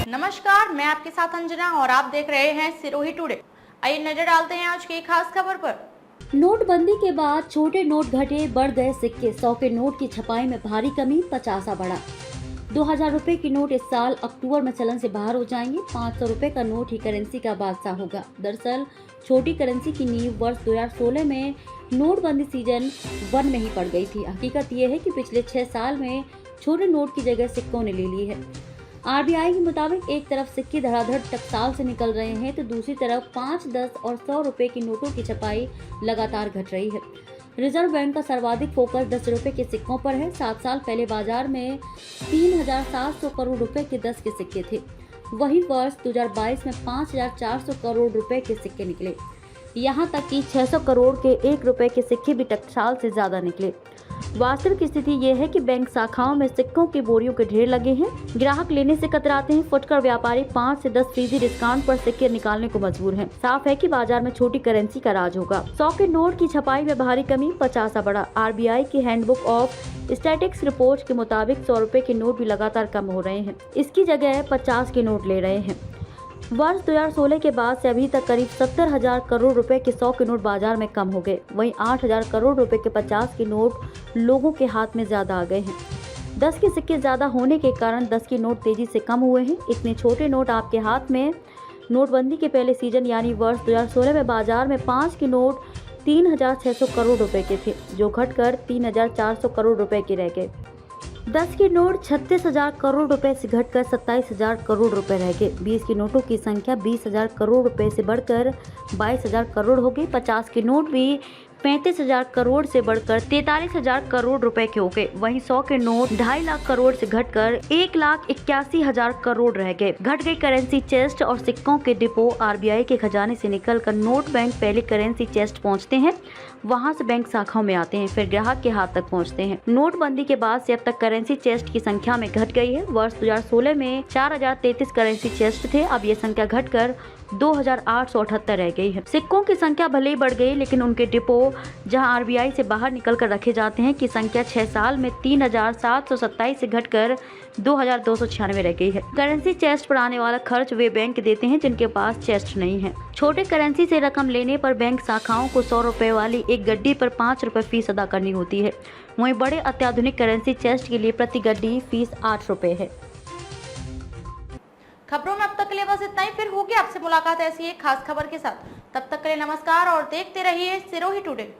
नमस्कार, मैं आपके साथ अंजना और आप देख रहे हैं सिरोही टुडे। आइए नजर डालते हैं आज की खास खबर पर। नोटबंदी के बाद छोटे नोट घटे, बढ़ गए सिक्के। 100 के नोट की छपाई में भारी कमी, 50 बढ़ा। 2000 रुपए की नोट इस साल अक्टूबर में चलन से बाहर हो जाएंगे। 500 रुपए का नोट ही करेंसी का बादशाह होगा। दरअसल छोटी करेंसी की नींव वर्ष 2016 में नोटबंदी सीजन 1 में ही पड़ गई थी। हकीकत यह है कि पिछले 6 साल में छोटे नोट की जगह सिक्कों ने ले ली है। आरबीआई के मुताबिक एक तरफ सिक्के धड़ाधड़ टकसाल से निकल रहे हैं तो दूसरी तरफ 5, 10 और 100 रुपए की नोटों की छपाई लगातार घट रही है। रिजर्व बैंक का सर्वाधिक फोकस 10 रुपए के सिक्कों पर है। 7 साल पहले बाजार में 3700 करोड़ रुपए के 10 के सिक्के थे। वहीं वर्ष 2022 में 5400 करोड़ रुपए के सिक्के निकले। यहाँ तक कि 600 करोड़ के 1 रुपए के सिक्के भी टकसाल से ज्यादा निकले। वास्तविक स्थिति यह है कि बैंक शाखाओं में सिक्कों की बोरियों के ढेर लगे हैं। ग्राहक लेने से कतराते हैं। फुटकर व्यापारी 5 से 10% डिस्काउंट पर सिक्के निकालने को मजबूर हैं। साफ है कि बाजार में छोटी करेंसी का राज होगा। 100 के नोट की छपाई में भारी कमी, 50 बढ़ा। आरबीआई की हैंडबुक ऑफ स्टैटिस्टिक्स रिपोर्ट के मुताबिक 100 रुपए के नोट भी लगातार कम हो रहे हैं। इसकी जगह 50 के नोट ले रहे हैं। वर्ष 2016 के बाद से अभी तक करीब 70,000 करोड़ रुपए के 100 के नोट बाजार में कम हो गए। वहीं 8,000 करोड़ रुपए के 50 के नोट लोगों के हाथ में ज्यादा आ गए हैं। 10 के सिक्के ज्यादा होने के कारण 10 के नोट तेजी से कम हुए हैं। इतने छोटे नोट आपके हाथ में। नोटबंदी के पहले सीजन यानी वर्ष 2016 में बाजार में 5 के नोट 3,600 करोड़ रुपए के थे, जो घटकर 3,400 करोड़ रुपए के रह गए। 10 के नोट 36,000 करोड़ रुपए से घटकर 27,000 करोड़ रुपए रह गए। 20 के नोटों की संख्या 20,000 करोड़ रुपए से बढ़कर 22,000 करोड़ हो गई। 50 के नोट भी 35,000 करोड़ से बढ़कर 43,000 करोड़ रुपए के हो गए। वहीं 100 के नोट 2.5 लाख करोड़ से घटकर 1,81,000 करोड़ रह गए। घट गई करेंसी चेस्ट और सिक्कों के डिपो। आरबीआई के खजाने से निकलकर नोट बैंक पहले करेंसी चेस्ट पहुंचते हैं, वहां से बैंक शाखाओं में आते हैं, फिर ग्राहक के हाथ तक पहुंचते हैं। नोटबंदी के बाद से अब तक करेंसी चेस्ट की संख्या में घट गई है। वर्ष 2016 में 4,033 करेंसी चेस्ट थे, अब ये संख्या घटकर 2,878 रह गई है। सिक्कों की संख्या भले ही बढ़ गई, लेकिन उनके डिपो जहां आरबीआई से बाहर निकलकर रखे जाते हैं की संख्या 6 साल में 3,727 से घटकर 2,296 रह गई है। करेंसी चेस्ट पर आने वाला खर्च वे बैंक देते हैं जिनके पास चेस्ट नहीं है। छोटे करेंसी से रकम लेने पर बैंक शाखाओं को 100 रुपए वाली एक गड्डी पर 5 रुपए फीस अदा करनी होती है। वहीं बड़े अत्याधुनिक करेंसी चेस्ट के लिए प्रति गड्डी फीस 8 रुपए है। खबरों में अब तक के लिए बस इतना ही। फिर होगी आपसे मुलाकात ऐसी एक खास खबर के साथ। तब तक के लिए नमस्कार और देखते रहिए सिरोही टुडे।